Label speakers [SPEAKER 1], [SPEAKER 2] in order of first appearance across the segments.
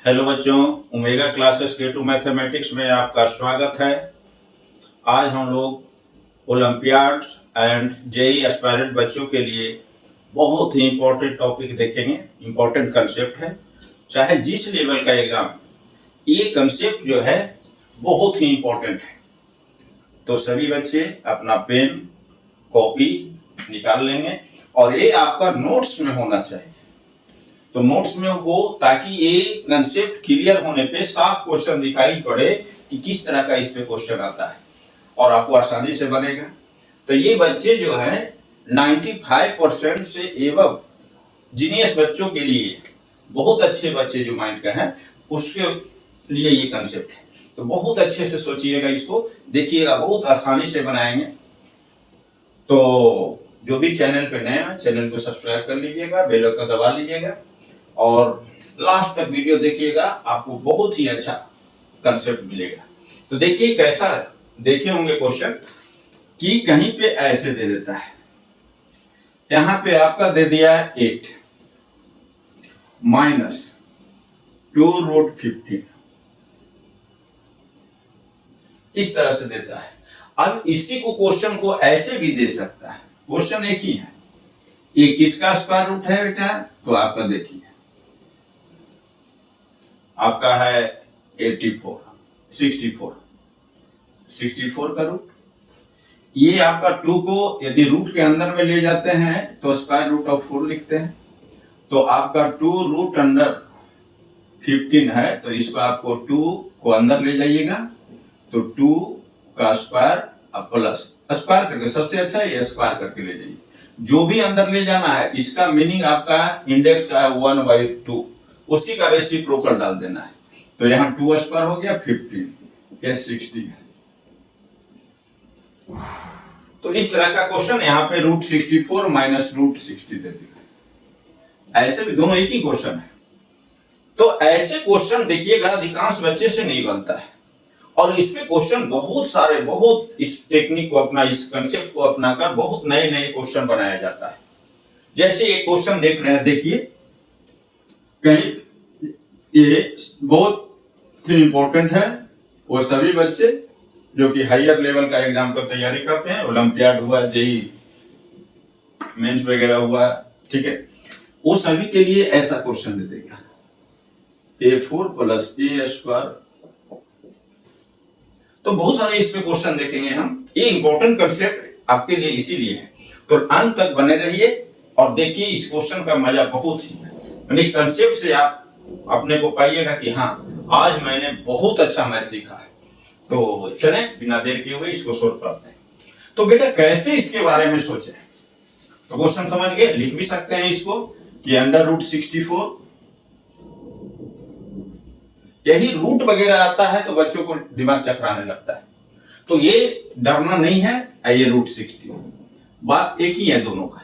[SPEAKER 1] Hello बच्चों, omega classes K2 mathematics में आपका स्वागत है। आज हम लोग ओलंपियाड एंड जेईई एस्पायरेंट बच्चों के लिए बहुत ही इम्पोर्टेंट टॉपिक देखेंगे। इम्पोर्टेंट कंसेप्ट है, चाहे जिस लेवल का एग्जाम, ये कंसेप्ट जो है बहुत ही इम्पोर्टेंट है। तो सभी बच्चे अपना पेन कॉपी निकाल लेंगे और ये आपका नोट्स में होना चाहिए। तो नोट्स में हो ताकि ये कंसेप्ट क्लियर होने पे साफ क्वेश्चन दिखाई पड़े कि किस तरह का इस पे क्वेश्चन आता है और आपको आसानी से बनेगा। तो ये बच्चे जो है 95% से एवं जीनियस बच्चों के लिए, बहुत अच्छे बच्चे जो माइंड का है उसके लिए ये कंसेप्ट है। तो बहुत अच्छे से सोचिएगा, इसको देखिएगा, बहुत आसानी से बनाएंगे। तो जो भी चैनल पे नए हैं चैनल को सब्सक्राइब कर लीजिएगा, बेल आइकन दबा लीजिएगा और लास्ट तक वीडियो देखिएगा, आपको बहुत ही अच्छा कंसेप्ट मिलेगा। तो देखिए कैसा देखे होंगे क्वेश्चन कि कहीं पे ऐसे दे देता है, यहां पे आपका दे दिया है 8 माइनस 2√15, इस तरह से देता है। अब इसी को क्वेश्चन को ऐसे भी दे सकता है, क्वेश्चन एक ही है, ये किसका स्क्वायर रूट है बेटा? तो आपका देखिए, आपका है 64 का रूट। ये आपका 2 को यदि रूट के अंदर में ले जाते हैं तो स्क्वायर रूट ऑफ 4 लिखते हैं। तो आपका 2√15 है, तो इसको आपको 2 को अंदर ले जाइएगा तो 2 का स्क्वायर प्लस स्क्वायर करके, सबसे अच्छा ये स्क्वायर करके ले जाइए। जो भी अंदर ले जाना है इसका मीनिंग आपका इंडेक्स का है 1/2, उसी का रेसिप्रोकल डाल देना है। तो यहाँ 2 स्क्वायर हो गया 15, ये 60 है। तो इस तरह का क्वेश्चन यहाँ पे √64 माइनस √60 दे दिया। ऐसे भी दोनों एक ही क्वेश्चन है। तो ऐसे क्वेश्चन देखिएगा अधिकांश बच्चे से नहीं बनता है और इस पे क्वेश्चन बहुत सारे, बहुत इस टेक्निक को अपना, इस कंसेप्ट को अपनाकर बहुत नए नए क्वेश्चन बनाया जाता है। जैसे एक क्वेश्चन देख रहे हैं, देखिए कहीं ये बहुत इंपॉर्टेंट है। वो सभी बच्चे जो कि हायर लेवल का एग्जाम का तैयारी करते हैं, ओलंपियाड हुआ, जेईई मेंस वगैरह हुआ, ठीक है, वो सभी के लिए ऐसा क्वेश्चन दे देगा, A4 + A²। तो बहुत सारे इस पे क्वेश्चन देखेंगे हम। ये इंपॉर्टेंट कंसेप्ट आपके लिए इसीलिए है, तो अंत तक बने रहिए और देखिए इस क्वेश्चन का मजा बहुत ही है। इस कंसेप्ट से आप अपने को पाइएगा कि हाँ, आज मैंने बहुत अच्छा मैथ सीखा है। तो चलें बिना देर किए हुए इसको सोल्व करते हैं। तो बेटा कैसे इसके बारे में सोचें? तो क्वेश्चन समझ गए, लिख भी सकते हैं इसको कि √64, यही रूट वगैरह आता है तो बच्चों को दिमाग चकराने लगता है। तो ये डरना नहीं है, ये √60, बात एक ही है दोनों का।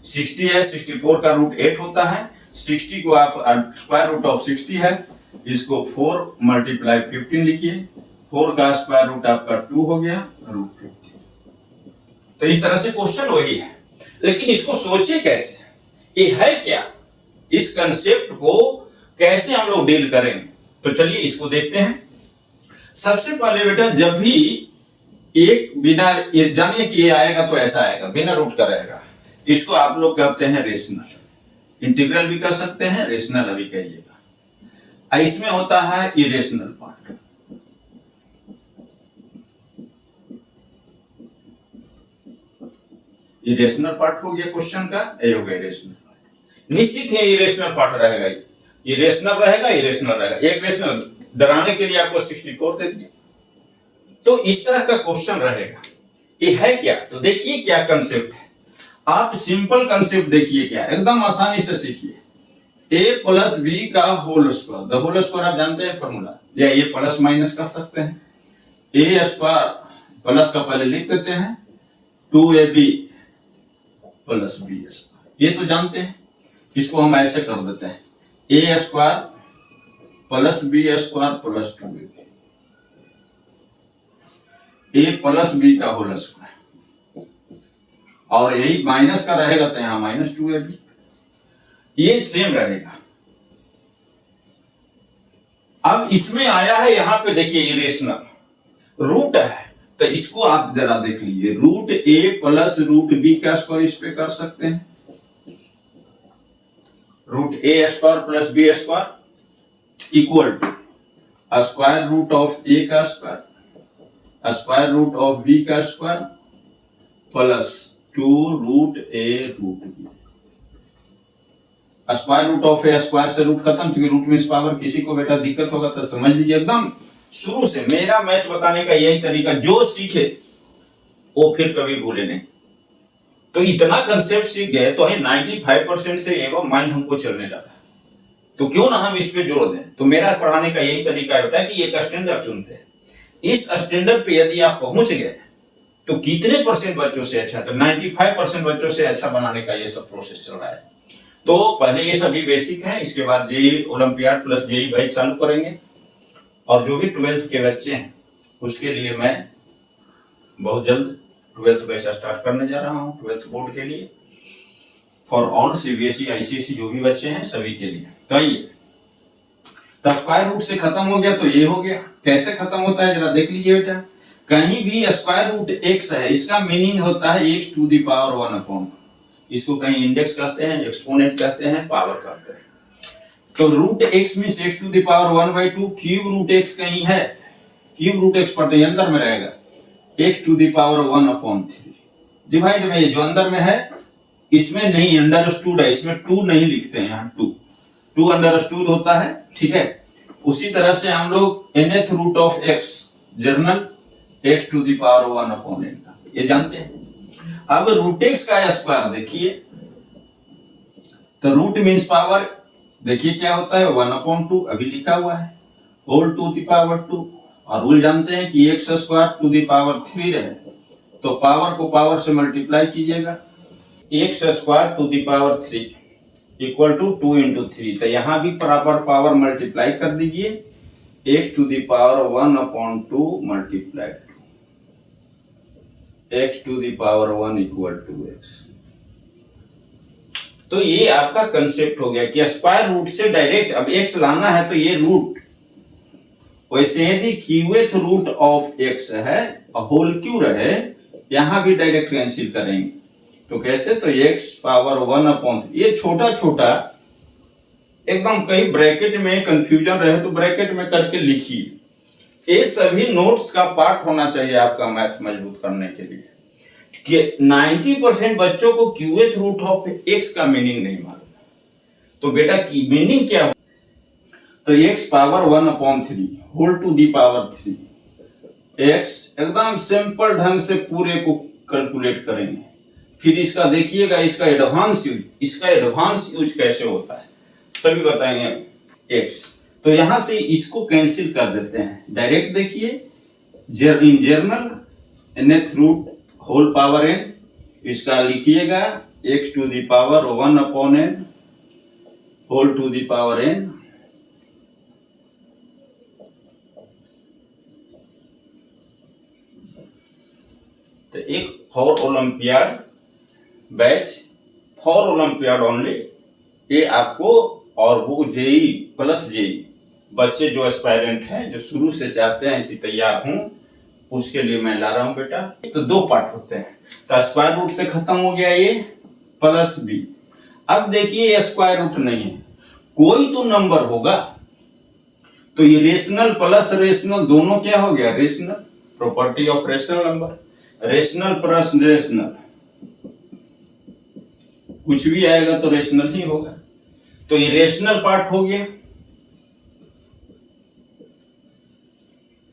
[SPEAKER 1] 60 है, 64 का रूट 8 होता है, 60 को आप स्क्वायर रूट ऑफ 60 है, इसको 4 × 15 लिखिए, 4 का स्क्वायर रूट आपका 2 हो गया √15। तो इस तरह से क्वेश्चन वही है, लेकिन इसको सोचिए कैसे, ये है क्या, इस कंसेप्ट को कैसे हम लोग डील करेंगे। तो चलिए इसको देखते हैं। सबसे पहले बेटा, जब भी एक बिना ये जानिए कि ये आएगा तो ऐसा आएगा, बिना रूट का रहेगा, इसको आप लोग कहते हैं रेशनल। इंटीग्रल भी कर सकते हैं, रेशनल अभी कहिएगा। इसमें होता है इरेशनल पार्ट। इरेशनल पार्ट हो गया क्वेश्चन का, ये हो गया इरेशनल पार्ट। निश्चित है इरेशनल पार्ट रहेगा, इरेशनल रहेगा, इरेशनल रहेगा। एक रेशनल डराने के लिए आपको 64 दे दिया। तो इस तरह का क्वेश्चन रहेगा। ये है क्या? तो देखिए क्या कंसेप्ट है। आप सिंपल कंसेप्ट देखिए, क्या एकदम आसानी से सीखिए। A + B का whole square, the whole square आप जानते हैं फॉर्मूला, या ये प्लस माइनस कर सकते हैं। A² प्लस का पहले लिख देते हैं, 2AB + B², ये तो जानते हैं। इसको हम ऐसे कर देते हैं, A² + B² + 2AB, A + B का होल स्क्वायर, और यही माइनस का रहेगा तो यहाँ -2AB, ये सेम रहेगा। अब इसमें आया है, यहां पे देखिए इरेशनल रूट है, तो इसको आप जरा देख लीजिए, root A plus root B का स्क्वायर इस पे कर सकते हैं, root A square plus B square equal to square root of A का square square root of B का square plus 2 root A root B. Square root of A square से root खत्म, चूंकि रूट में इस पावर किसी को बेटा दिक्कत होगा तो समझ लीजिए, एकदम शुरू से मेरा मैथ बताने का यही तरीका, जो सीखे वो फिर कभी भूले नहीं। तो इतना कंसेप्ट सीख गए तो 95% से एवं माइंड हमको चलने लगा, तो क्यों ना हम इस पे जोड़ दें। तो मेरा पढ़ाने का यही तरीका है कि एक स्टैंडर्ड चुनते हैं, इस स्टैंडर्ड पे यदि आप पहुंच गए तो कितने परसेंट बच्चों से अच्छा, तो 95% बच्चों से अच्छा बनाने का ये सब प्रोसेस चल रहा है। तो पहले ये सभी बेसिक है, इसके बाद JEE olympiad plus JEE batch चालू करेंगे, और जो भी 12th के बच्चे हैं उसके लिए मैं बहुत जल्द 12th बैच स्टार्ट करने जा रहा हूँ, 12th बोर्ड के लिए, फॉर ऑल सीबीएसई आईसीएसई जो भी बच्चे हैं सभी के लिए। तो आइए, तो स्क्वायर रूट से खत्म हो गया, तो ये हो गया। कैसे खत्म होता है जरा देख लीजिए बेटा, कहीं भी स्क्वायर रूट एक्स है, इसका मीनिंग होता है एक्स टू द पावर 1/, इसको कहीं इंडेक्स कहते हैं, एक्सपोनेंट कहते हैं, पावर कहते हैं। तो root x means x to the power 1/2, cube root x कहीं है, क्यूब रूट एक्स पढ़ते हैं अंदर में रहेगा, x to the power 1/3 divide में, ये जो अंदर में है इसमें नहीं अंडरस्टूड है, इसमें 2 नहीं लिखते हैं, यहाँ 2 अंडरस्टूड होता है, ठीक है। उसी तरह से हम लोग nth रूट ऑफ x जर्नल x to the power 1/n, ये जानते हैं। अब रूट x का स्क्वायर देखिए, तो रूट मींस पावर, देखिए क्या होता है 1/2, अभी लिखा हुआ है, होल टू द पावर 2, और रूल जानते हैं कि x square to the power 3 रहे, तो पावर को पावर से मल्टीप्लाई कीजिएगा, x square to the power 3 equal to 2 into 3, तो यहां भी बराबर पावर मल्टीप्लाई कर दीजिए, x to the power 1/2 multiply x to the power 1 equal to x। तो ये आपका कंसेप्ट हो गया कि स्क्वायर रूट से डायरेक्ट अब x लाना है, तो ये रूट, वैसे यदि क्यूएथ रूट ऑफ x है और होल क्यू रहे, यहां भी डायरेक्ट कैंसिल करेंगे, तो कैसे, तो x पावर 1/, ये छोटा छोटा एकदम, कहीं ब्रैकेट में कंफ्यूजन रहे तो ब्रैकेट में करके लिखिए, ये सभी नोट्स का पार्ट होना चाहिए आपका मैथ मजबूत करने के लिए। कि 90% बच्चों को क्यूएथ रूट ऑफ x का मीनिंग नहीं मालूम, तो बेटा की मीनिंग क्या हो, तो x power 1/3 whole to the power 3, x एकदम सिंपल ढंग से पूरे को कैलकुलेट करेंगे, फिर इसका देखिएगा, इसका एडवांस यूज कैसे होता है सभी बताएंगे x। तो यहां से इसको कैंसिल कर देते हैं डायरेक्ट, देखिए in general nth root whole power n, इसका लिखिएगा x to the power 1/n whole to the power n, तो एक for olympiad batch, for olympiad only, ये आपको, और वो जेई प्लस जेई बच्चे जो एस्पायरेंट हैं, जो शुरू से चाहते हैं कि तैयार हूं, उसके लिए मैं ला रहा हूं बेटा। तो 2 पार्ट होते हैं, तो स्क्वायर रूट से खत्म हो गया ये प्लस बी। अब देखिए ये स्क्वायर रूट नहीं है, कोई तो नंबर होगा, तो ये रेशनल प्लस रेशनल दोनों क्या हो गया, rational, property of rational number, rational plus rational, कुछ भी आएगा तो रेशनल ही होगा, तो ये रेशनल पार्ट हो गया,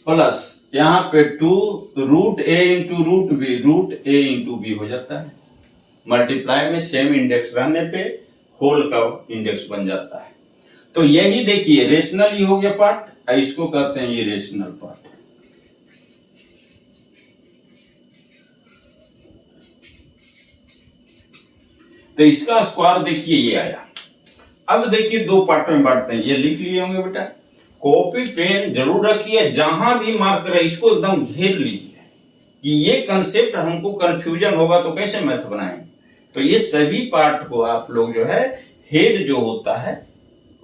[SPEAKER 1] प्लस यहां पे 2 रूट ए इंटू रूट ए इंटू बी हो जाता है, मल्टीप्लाई में सेम इंडेक्स रहने पे होल का इंडेक्स बन जाता है। तो यही देखिए रेशनल ही हो गया पार्ट, इसको कहते हैं ये रेशनल पार्ट। तो इसका स्क्वायर देखिए ये आया। अब देखिए 2 पार्ट में बांटते हैं, ये लिख लिए होंगे बेटा, कॉपी पेन जरूर रखिए, जहां भी मार्क करे इसको एकदम घेर लीजिए कि ये कंसेप्ट हमको कंफ्यूजन होगा तो कैसे मैथ बनाएंगे। तो ये सभी पार्ट को आप लोग जो है हेड जो होता है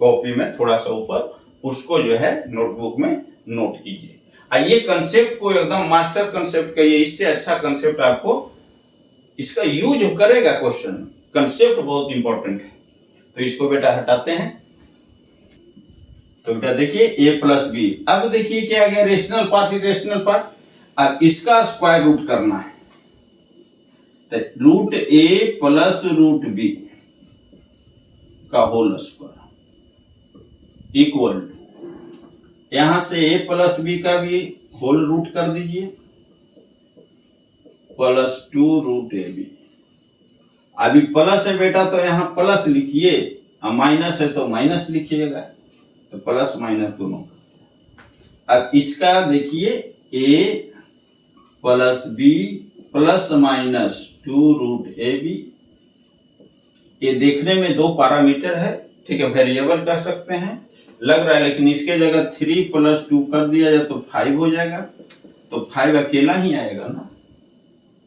[SPEAKER 1] कॉपी में थोड़ा सा ऊपर उसको जो है नोटबुक में नोट कीजिए। ये कंसेप्ट को एकदम मास्टर कंसेप्ट कहिए, इससे अच्छा कंसेप्ट आपको इसका यूज करेगा क्वेश्चन। कंसेप्ट बहुत इंपॉर्टेंट है। तो इसको बेटा हटाते हैं। तो बेटा देखिए a प्लस बी। अब देखिए क्या आ गया, रेशनल पार्ट इरेशनल पार्ट। अब इसका स्क्वायर रूट करना है, तो root a plus root b का होल स्क्वायर इक्वल टू, यहां से a प्लस बी का भी होल रूट कर दीजिए प्लस 2 रूट ए बी। अभी प्लस है बेटा तो यहाँ प्लस लिखिए, माइनस है तो माइनस लिखिएगा, तो प्लस माइनस दोनों। अब इसका देखिए a plus B plus minus 2 root A B. ये देखने में दो पैरामीटर है, ठीक है, वेरिएबल कह सकते हैं लग रहा है, लेकिन इसके जगह 3 प्लस 2 कर दिया जाए तो 5 हो जाएगा, तो 5 अकेला ही आएगा ना,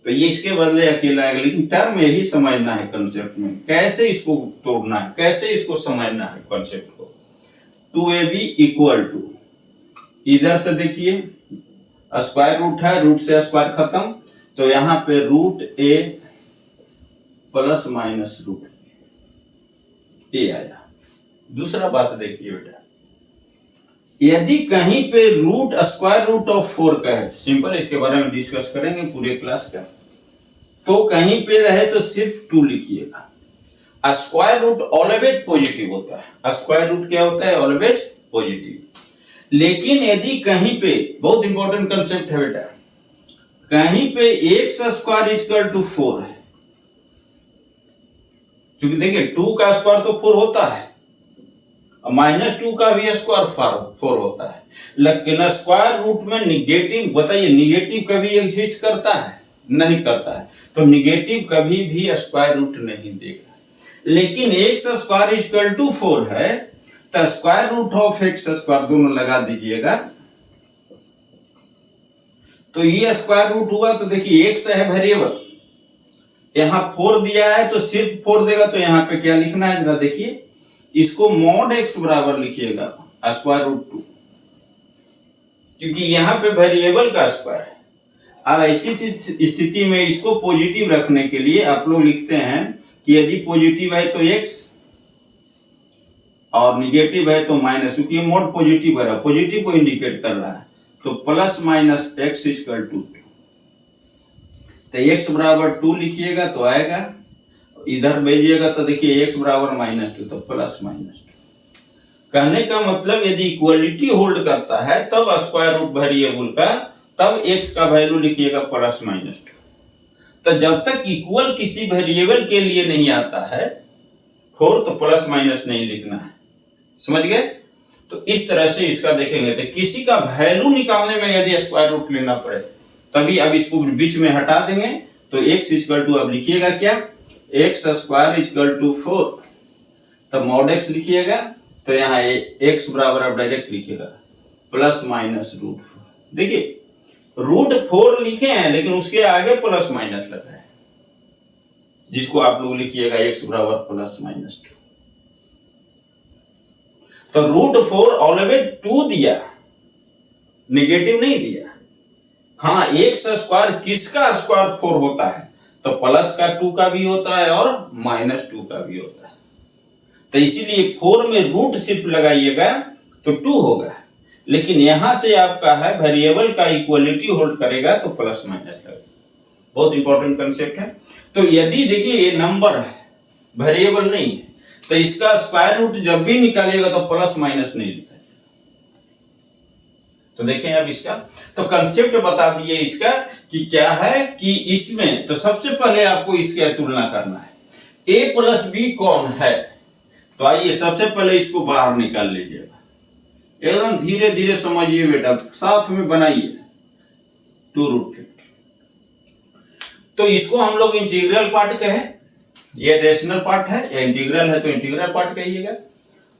[SPEAKER 1] तो ये इसके बदले अकेला आएगा। लेकिन टर्म यही समझना है कंसेप्ट में, कैसे इसको तोड़ना है, कैसे इसको समझना है कंसेप्ट को। 2ab इक्वल टू, इधर से देखिए स्क्वायर रूट है, रूट से स्क्वायर खत्म, तो यहाँ पे root a plus minus root A आया। दूसरा बात देखिए बेटा, यदि कहीं पे रूट स्क्वायर रूट ऑफ 4 का है, सिंपल इसके बारे में डिस्कस करेंगे पूरे क्लास का, तो कहीं पे रहे तो सिर्फ 2 लिखिएगा। स्क्वायर रूट ऑलवेज पॉजिटिव होता है। स्क्वायर रूट क्या होता है? Always positive. लेकिन यदि कहीं पे, बहुत इंपॉर्टेंट कंसेप्ट है बेटा, कहीं पे एक्स स्क्वायर इक्वल टू 4 है, क्योंकि देखिए 2 का स्क्वायर तो 4 होता है, -2 का भी स्क्वायर 4 होता है, लेकिन स्क्वायर रूट में निगेटिव, बताइए निगेटिव कभी एग्जिस्ट करता है? नहीं करता है, तो निगेटिव कभी भी स्क्वायर रूट नहीं देगा। लेकिन एक्स स्क्वायर इक्वल टू 4 है, तो square root of X square दोनों लगा दीजिएगा, तो ये स्क्वायर रूट हुआ, तो देखिए एक्स है वेरिएबल, यहाँ 4 दिया है तो सिर्फ 4 देगा, तो यहाँ पे क्या लिखना है जरा देखिए, इसको मॉड एक्स बराबर लिखिएगा स्क्वायर रूट 2, क्योंकि यहाँ पे वेरिएबल का स्क्वायर है। अब ऐसी स्थिति में इसको पॉजिटिव रखने के लिए आप लोग लिखते हैं कि यदि पॉजिटिव है तो x और निगेटिव है तो माइनस, क्योंकि ये मोड पॉजिटिव है, पॉजिटिव को इंडिकेट कर रहा है, तो plus minus X equal to 2, तो x बराबर 2 लिखिएगा तो आएगा, इधर भेजिएगा तो देखिए x बराबर -2, तो प्लस माइनस 2। कहने का मतलब यदि इक्वलिटी होल्ड करता है तब स्क्वायर रूट वेरिएबल का, तब x का वैल्यू लिखिएगा प्लस माइनस 2। तो जब तक इक्वल किसी वेरिएबल के लिए नहीं आता है 4, तो प्लस माइनस नहीं लिखना है, समझ गए? तो इस तरह से इसका देखेंगे, तो किसी का वैल्यू निकालने में यदि स्क्वायर रूट लेना पड़े तभी, अब इसको बीच में हटा देंगे, तो x इक्वल टू, अब लिखिएगा क्या, एक्स स्क्वायर इक्वल टू 4, तब मॉड एक्स लिखिएगा, तो यहाँ x बराबर आप डायरेक्ट लिखिएगा प्लस माइनस रूट 4। देखिए रूट 4 लिखे हैं, लेकिन उसके आगे प्लस माइनस लगा है, जिसको आप लोग लिखिएगा x बराबर प्लस माइनस 2। तो रूट 4 ऑलवेज 2 दिया, निगेटिव नहीं दिया। हाँ, एक्स स्क्वायर किसका स्क्वायर 4 होता है? तो प्लस का 2 का भी होता है और -2 का भी होता है, तो इसीलिए 4 में रूट सिर्फ लगाइएगा तो 2 होगा, लेकिन यहां से आपका है वेरिएबल का इक्वलिटी होल्ड करेगा तो प्लस माइनस लगेगा। बहुत इंपॉर्टेंट कंसेप्ट है। तो यदि देखिए ये नंबर है, वेरिएबल नहीं है, तो इसका स्क्वायर रूट जब भी निकालिएगा तो प्लस माइनस नहीं लिखा। तो देखें अब इसका, तो कंसेप्ट बता दिए इसका कि क्या है कि इसमें, तो सबसे पहले आपको इसके तुलना करना है, a प्लस बी कौन है? तो आइए सबसे पहले इसको बाहर निकाल लीजिएगा, एकदम धीरे धीरे समझिए बेटा, साथ में बनाइए 2√50। तो इसको हम लोग इंटीग्रल पार्ट कहें, ये रेशनल पार्ट है, या इंटीग्रल है तो इंटीग्रल पार्ट कहिएगा,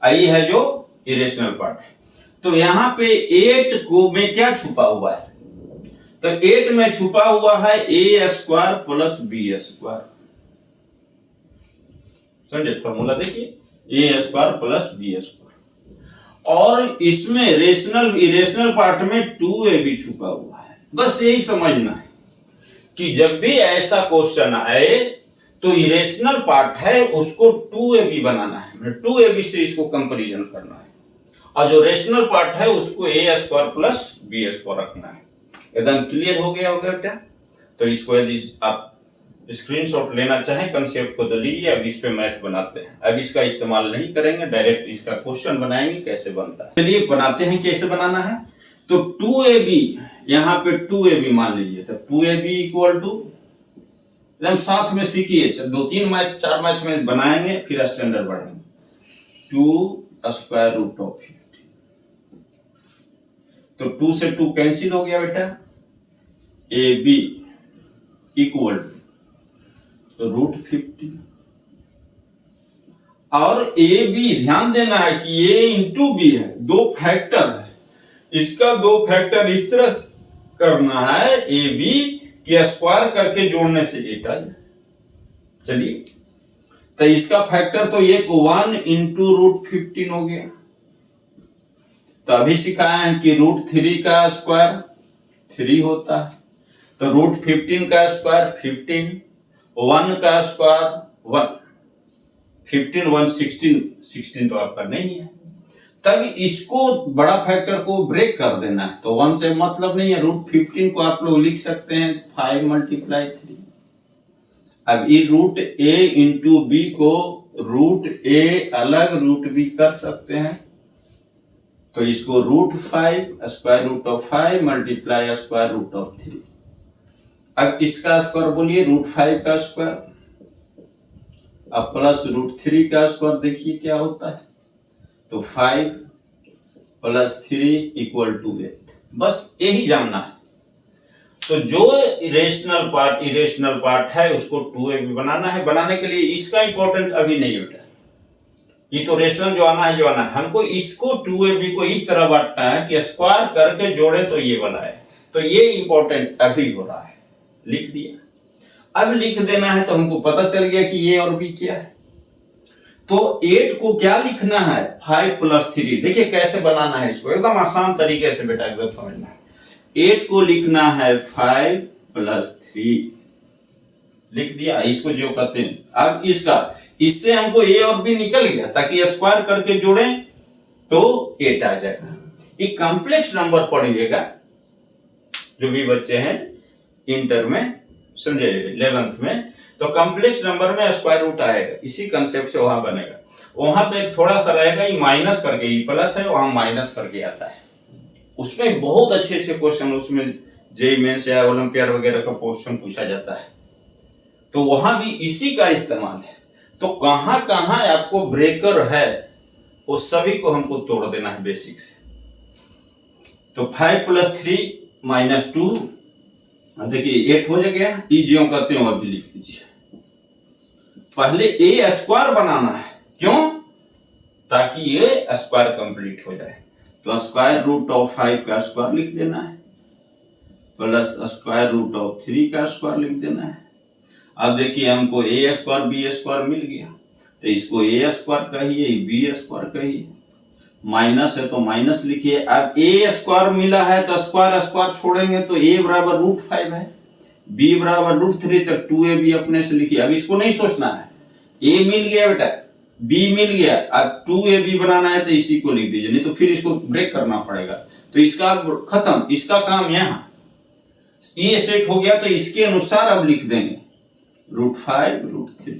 [SPEAKER 1] आई है जो इरेशनल पार्ट है। तो यहाँ पे 8 को में क्या छुपा हुआ है? तो 8 में छुपा हुआ है a square plus b square, समझे? फॉर्मूला देखिए, a square plus b square, और इसमें रेशनल इरेशनल पार्ट में 2ab छुपा हुआ है। बस यही समझना है कि जब भी ऐसा क्वेश्चन आए तो इरेशनल पार्ट है उसको 2ab बनाना है, 2ab से इसको कंपैरिजन करना है, और जो रेशनल पार्ट है उसको a² प्लस b² रखना है। एकदम क्लियर हो गया होगा बेटा? तो इसको यदि आप स्क्रीनशॉट लेना चाहें कंसेप्ट को तो लीजिए। अब इस पे मैथ बनाते हैं। अब इसका इस्तेमाल नहीं करेंगे, डायरेक्ट इसका क्वेश्चन बनाएंगे कैसे बनता है। चलिए बनाते हैं, कैसे बनाना है। तो 2ab, यहाँ पे 2ab मान लीजिए, तो 2ab इक्वल टू, एकदम साथ में सीखिए, 2-3 मैथ 4 मैथ में बनाएंगे फिर स्टैंडर्ड बढ़ेंगे। 2√50, तो 2 से 2 कैंसिल हो गया बेटा, ab इक्वल टू √50, और ए बी ध्यान देना है कि ए इंटू बी है, 2 फैक्टर है, इसका 2 फैक्टर इस तरह करना है, ए बी के स्क्वायर करके जोड़ने से 8 आ जाए। चलिए, तो इसका फैक्टर तो एक 1 इंटू √15 हो गया। तो अभी सिखाया है कि √3 का स्क्वायर 3 होता है, तो √15 का स्क्वायर 15, 1 का स्क्वायर 1, 15 1 16 तो आपका नहीं है। तब इसको बड़ा फैक्टर को ब्रेक कर देना है, तो 1 से मतलब नहीं है। √15 को आप लोग लिख सकते हैं 5 × 3। अब ये √a इंटू बी को √a अलग √b कर सकते हैं, तो इसको √5 √5 मल्टीप्लाई √3। अब इसका स्क्वायर बोलिए, √5 का स्क्वायर, अब प्लस √3 का स्क्वायर देखिए क्या होता है, तो 5 + 3 = 8। बस यही जानना है। तो जो इरेशनल पार्ट है उसको 2ab बनाना है। बनाने के लिए इसका इंपॉर्टेंट अभी नहीं होता, ये तो रेशनल जो आना है हमको इसको 2ab को इस तरह बांटना है कि स्क्वायर करके जोड़े तो ये वाला है। तो ये इंपॉर्टेंट अभी हो रहा है, लिख दिया। अब लिख देना है, तो हमको पता चल गया कि ए और बी क्या है। तो 8 को क्या लिखना है, 5 + 3। देखिए कैसे बनाना है इसको, एकदम आसान तरीके से बेटा, एकदम समझना है। 8 को लिखना है 5 + 3, लिख दिया, इसको जो कहते हैं। अब इससे हमको ए और बी निकल गया, ताकि स्क्वायर करके जोड़े तो 8 आ जाएगा। ये कॉम्प्लेक्स नंबर पढ़िएगा, जो भी बच्चे हैं इंटर में, समझे, 11th में, तो कॉम्प्लेक्स नंबर में स्क्वायर रूट आएगा, इसी कंसेप्ट से वहां बनेगा। वहां पे थोड़ा सा रहेगा, ये माइनस करके, ये प्लस है वहां माइनस करके आता है। उसमें बहुत अच्छे अच्छे क्वेश्चन, उसमें जेईई मेंस या ओलंपियाड वगैरह का क्वेश्चन पूछा जाता है, तो वहां भी इसी का इस्तेमाल है। तो कहां कहां आपको ब्रेकर है वो सभी को हमको तोड़ देना है बेसिक से। तो 5 + 3 - 2, देखिए 8 हो गया। ई ज्यों कहते हो अभी लिख लीजिए। पहले ए स्क्वायर बनाना है, क्यों, ताकि ये स्क्वायर कंप्लीट हो जाए। तो √5 का स्क्वायर लिख देना है, प्लस √3 का स्क्वायर लिख देना है। अब देखिए हमको a² b² मिल गया, तो इसको a² कहिए, b² कहिए, माइनस है तो माइनस लिखिए। अब a² मिला है तो स्क्वायर छोड़ेंगे तो a = √5 है, b = √3, तक 2ab अपने से लिखिए। अब इसको नहीं सोचना है, a मिल गया बेटा, b मिल गया, अब 2ab बनाना है तो इसी को लिख दीजिए, नहीं तो फिर इसको ब्रेक करना पड़ेगा। तो इसका खत्म, इसका काम यहाँ ये सेट हो गया, तो इसके अनुसार अब लिख देंगे √5 √3।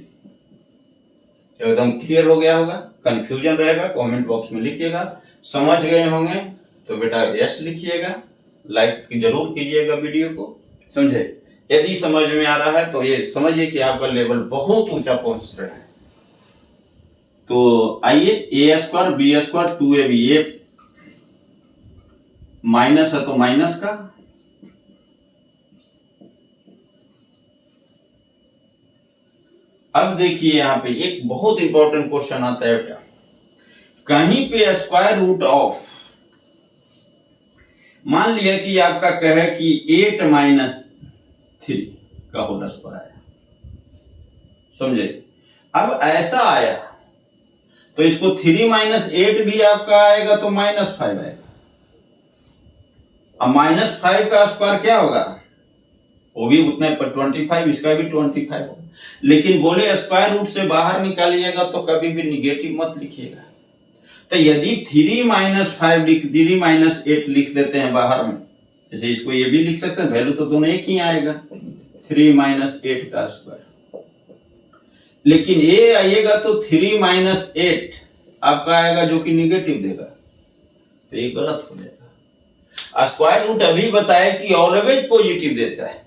[SPEAKER 1] एकदम क्लियर हो गया होगा। कंफ्यूजन रहेगा कमेंट बॉक्स में लिखिएगा। समझ गए होंगे तो बेटा यस लिखिएगा, लाइक जरूर कीजिएगा वीडियो को, समझे। यदि समझ में आ रहा है तो ये समझिए कि आपका लेवल बहुत ऊंचा पहुंच रहा है। तो आइए, a² b² 2ab, ये माइनस है तो माइनस का, अब देखिए यहाँ पे एक बहुत इंपॉर्टेंट क्वेश्चन आता है बेटा, कहीं पे स्क्वायर रूट ऑफ, मान लिया कि आपका कहे कि 8 - 3 का होल स्क्वायर है, समझे। अब ऐसा आया तो तो इसको 3 माइनस 8 भी आपका आएगा तो -5 आएगा। अब -5 का स्क्वायर क्या होगा, वो भी उतने पर 25, इसका भी 25 होगा। लेकिन बोले स्क्वायर रूट से बाहर निकालिएगा तो कभी भी निगेटिव मत लिखिएगा। तो यदि 3 माइनस 8 लिख देते हैं बाहर में, जैसे इसको ये भी लिख सकते हैं, वैल्यू तो दोनों एक ही आएगा, 3 माइनस 8 का स्क्वायर। लेकिन ये आइएगा तो 3 माइनस 8 आपका आएगा जो कि निगेटिव देगा, तो ये गलत हो जाएगा। स्क्वायर रूट अभी बताया कि ऑलवेज पॉजिटिव देता है,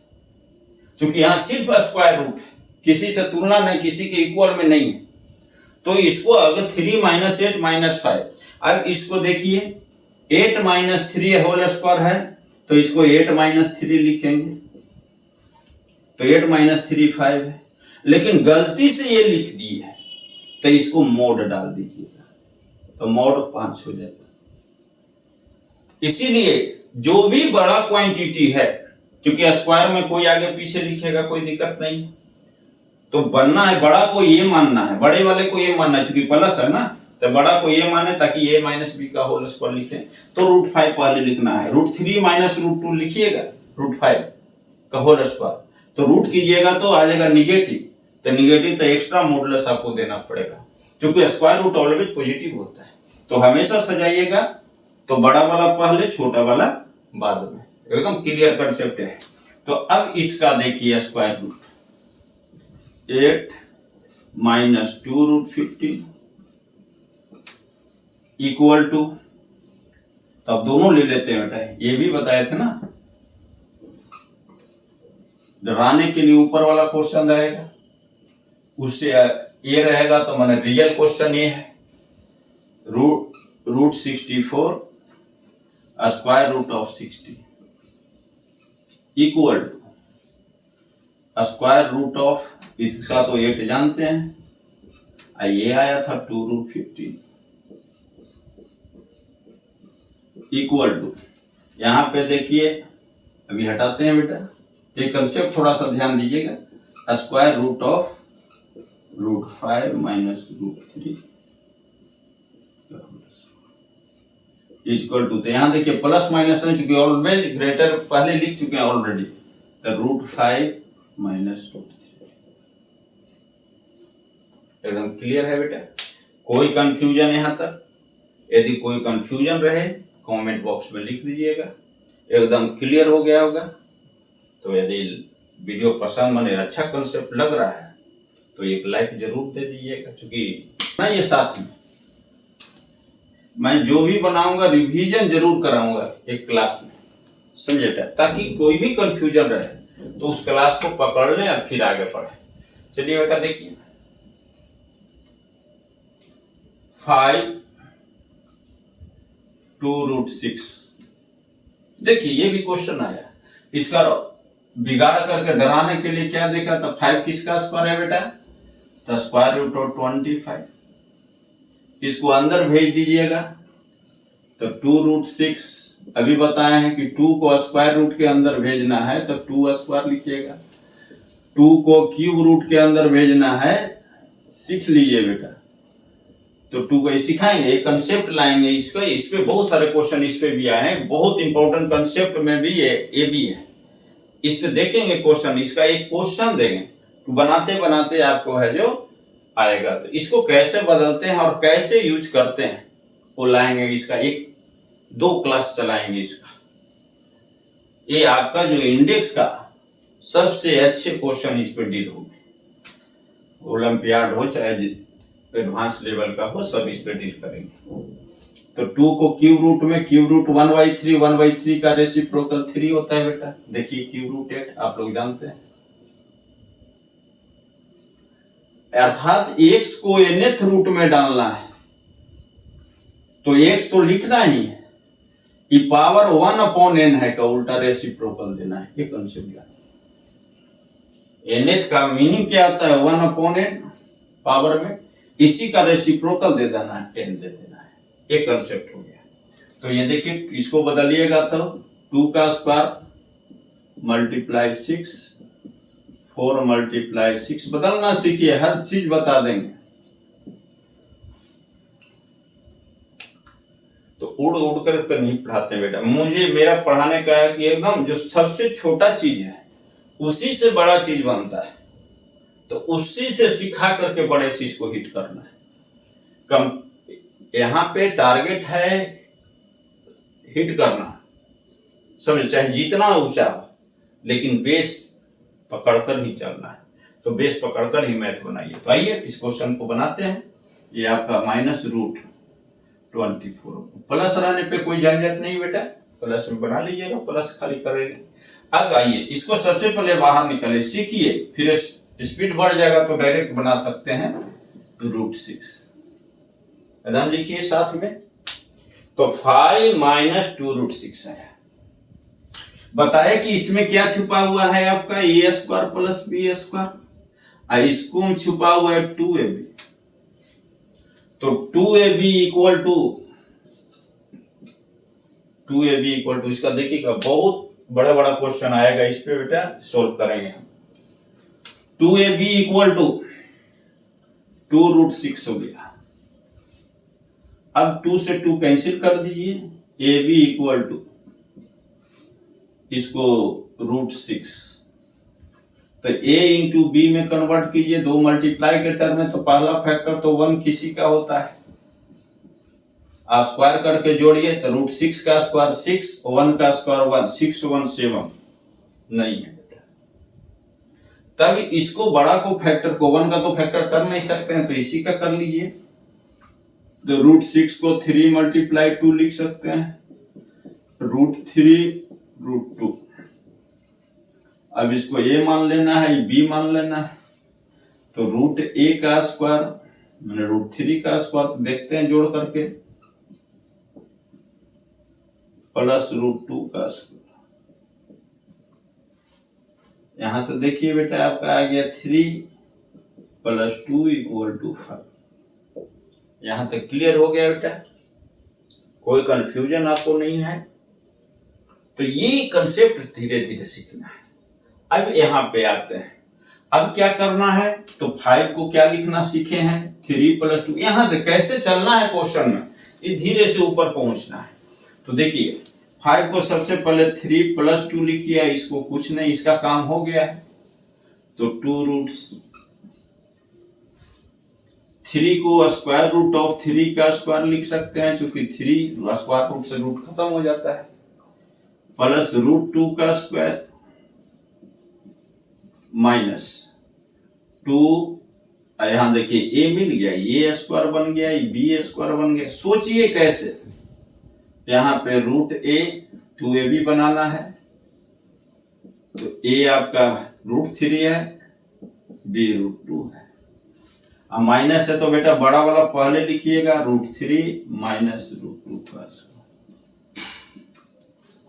[SPEAKER 1] क्योंकि यहां सिर्फ स्क्वायर रूट है, किसी से तुलना नहीं, किसी के इक्वल में नहीं है। तो इसको अगर 3 माइनस 8 माइनस 5, अब इसको देखिए 8 माइनस 3 होल स्क्वायर है, तो इसको 8 माइनस 3 लिखेंगे, तो 8 माइनस 3 5 है। लेकिन गलती से ये लिख दी है, तो इसको मोड डाल दीजिएगा, तो मोड 5 हो जाएगा। इसीलिए जो भी बड़ा क्वांटिटी है, क्योंकि स्क्वायर में कोई आगे पीछे लिखेगा कोई दिक्कत नहीं, तो बनना है बड़ा को ये मानना है, बड़े वाले को ये मानना है, क्योंकि प्लस है ना, तो बड़ा को ये माने ताकि a माइनस बी का होल स्क्वायर लिखे। तो √5 पहले लिखना है, √3 माइनस √2 लिखिएगा, √5 का होल स्क्वायर, तो रूट कीजिएगा तो आ जाएगा निगेटिव, तो निगेटिव तो एक्स्ट्रा मॉडुलस आपको देना पड़ेगा, क्योंकि स्क्वायर रूट ऑलवेज पॉजिटिव होता है। तो हमेशा सजाइएगा तो बड़ा वाला पहले, छोटा वाला बाद में, एकदम क्लियर कंसेप्ट है। तो अब इसका देखिए square root 8 minus 2√15 equal to, तब दोनों ले लेते हैं बेटा, ये भी बताए थे ना, डराने के लिए ऊपर वाला क्वेश्चन रहेगा, उससे ये रहेगा तो मैंने रियल क्वेश्चन ये है, √64 square root of 60 equal to square root of, इसका तो 8 जानते हैं, ये आया था 2√15 इक्वल टू, यहां पे देखिए अभी हटाते हैं बेटा, ये कंसेप्ट थोड़ा सा ध्यान दीजिएगा, square root of √5 minus √3 equal to, तो यहां देखिए प्लस माइनस नहीं, चूंकि ऑलवेज ग्रेटर पहले लिख चुके हैं ऑलरेडी, तो √5 माइनस √3 एकदम क्लियर है बेटा। कोई कंफ्यूजन यहां तक? यदि कोई कंफ्यूजन रहे कमेंट बॉक्स में लिख दीजिएगा, एकदम क्लियर हो गया होगा। तो यदि वीडियो पसंद माने अच्छा कंसेप्ट लग रहा है तो एक लाइक जरूर दे दीजिएगा, क्योंकि ना ये साथ में मैं जो भी बनाऊंगा रिवीजन जरूर कराऊंगा एक क्लास में, समझे, ताकि कोई भी कंफ्यूजन रहे तो उस क्लास को पकड़ लें और फिर आगे बढ़े। चलिए बेटा देखिए 5 2√6, देखिए ये भी क्वेश्चन आया, इसका बिगाड़ करके डराने के लिए क्या देखा था, 5 किसका स्क्वायर है बेटा, तो स्क्वायर रूट ऑफ 25, इसको अंदर भेज दीजिएगा तो 2√6, अभी बताए हैं कि 2 को स्क्वायर रूट के अंदर भेजना है तो 2 स्क्वायर लिखिएगा, 2 को क्यूब रूट के अंदर भेजना है 6 लीजिए बेटा, तो 2 को सिखाएंगे, एक कंसेप्ट लाएंगे इसका, इस पे बहुत सारे क्वेश्चन इस पे भी आए हैं, बहुत इंपॉर्टेंट कंसेप्ट में भी ये भी है, इस पे देखेंगे क्वेश्चन, इसका एक क्वेश्चन देंगे, तो बनाते बनाते आपको है जो आएगा, तो इसको कैसे बदलते हैं और कैसे यूज करते हैं वो लाएंगे, इसका 1-2 क्लास चलाएंगे इसका। ये आपका जो इंडेक्स का सबसे अच्छे क्वेश्चन इस पे डील होंगे, ओलंपियाड हो चाहे एडवांस लेवल का हो, सब इस पे डील करेंगे। तो 2 को क्यूब रूट में, क्यूब रूट 1/3, 1/3 का रेसिप्रोकल 3 होता है बेटा, देखिए क्यूब रूट 8 आप लोग जानते हैं, अर्थात x को nth रूट में डालना है तो x तो लिखना ही है, ये पावर 1/n है का उल्टा रेसिप्रोकल देना है, ये कंसेप्ट है। nth का मीनिंग क्या होता है, 1/n पावर में, इसी का रेसिप्रोकल दे देना है, 10 दे देना है, ये कंसेप्ट हो गया। तो ये देखिए इसको बदलिएगा तो 2 का स्क्वायर मल्टीप्लाई 6, 4 मल्टीप्लाई 6, बदलना सीखिए, हर चीज बता देंगे। उड़ उड़ कर नहीं पढ़ाते बेटा। मुझे मेरा पढ़ाने का है कि एकदम जो सबसे छोटा चीज है उसी से बड़ा चीज बनता है, तो उसी से सिखा करके बड़े चीज को हिट करना है। कम यहाँ पे टारगेट है हिट करना, समझ, चाहे जितना ऊंचा हो, लेकिन बेस पकड़कर ही चलना है। तो बेस पकड़कर ही मैथ बनाइए। तो आइए इस क्वेश्चन को बनाते हैं। ये आपका -√24 प्लस रहने पे कोई झंझट नहीं बेटा, प्लस में बना लीजिएगा, प्लस खाली करेंगे। अब आइए इसको सबसे पहले बाहर निकाले, सीखिए, फिर स्पीड बढ़ जाएगा तो डायरेक्ट बना सकते हैं √6। एकदम लिखिए साथ में। तो 5 - 2√6 है। बताया कि इसमें क्या छुपा हुआ है आपका a² + b², इसको छुपा हुआ है 2ab। तो 2ab इक्वल टू इसका देखिएगा, बहुत बड़ा बड़ा क्वेश्चन आएगा इस पे बेटा, सोल्व करेंगे हम। 2ab इक्वल टू 2√6 हो गया। अब 2 से 2 कैंसिल कर दीजिए, ab इक्वल टू इसको √6, तो a इंटू b में कन्वर्ट कीजिए, 2 मल्टीप्लाई के टर्म में, तो पहला फैक्टर तो 1 किसी का होता है, स्क्वायर करके जोड़िए, तो √6 का स्क्वायर 6, 1 का स्क्वायर 1, 6 1 7 नहीं है। तब इसको बड़ा को फैक्टर को 1 का तो फैक्टर कर नहीं सकते हैं, तो इसी का कर लीजिए। तो √6 को 3 × 2 लिख सकते हैं, √3 √2। अब इसको a मान लेना है, b मान लेना है, तो √a का स्क्वायर मैंने √3 का स्क्वायर देखते हैं जोड़ करके, प्लस √2 का स्क्वायर। यहां से देखिए बेटा आपका आ गया 3 + 2 = 5। यहां तक क्लियर हो गया बेटा, कोई कंफ्यूजन आपको नहीं है। तो ये कंसेप्ट धीरे धीरे सीखना है। अब यहाँ पे आते हैं, अब क्या करना है, तो 5 को क्या लिखना सीखे हैं, 3 + 2। यहां से कैसे चलना है क्वेश्चन में, ये धीरे से ऊपर पहुंचना है। तो देखिए 5 को सबसे पहले 3 + 2 लिखिए, इसको कुछ नहीं, इसका काम हो गया है। तो 2√3 को √3 का स्क्वायर लिख सकते हैं, चूंकि 3 स्क्वायर रूट से रूट खत्म हो जाता है, प्लस √2 का स्क्वायर माइनस 2, यहां देखिए a मिल गया, a² बन गया, b² बन गया। सोचिए कैसे, यहाँ पे √a 2ab बनाना है, तो a आपका √3 है, b √2 है। अब माइनस है तो बेटा बड़ा वाला पहले लिखिएगा, √3 - √2 का स्क्वायर।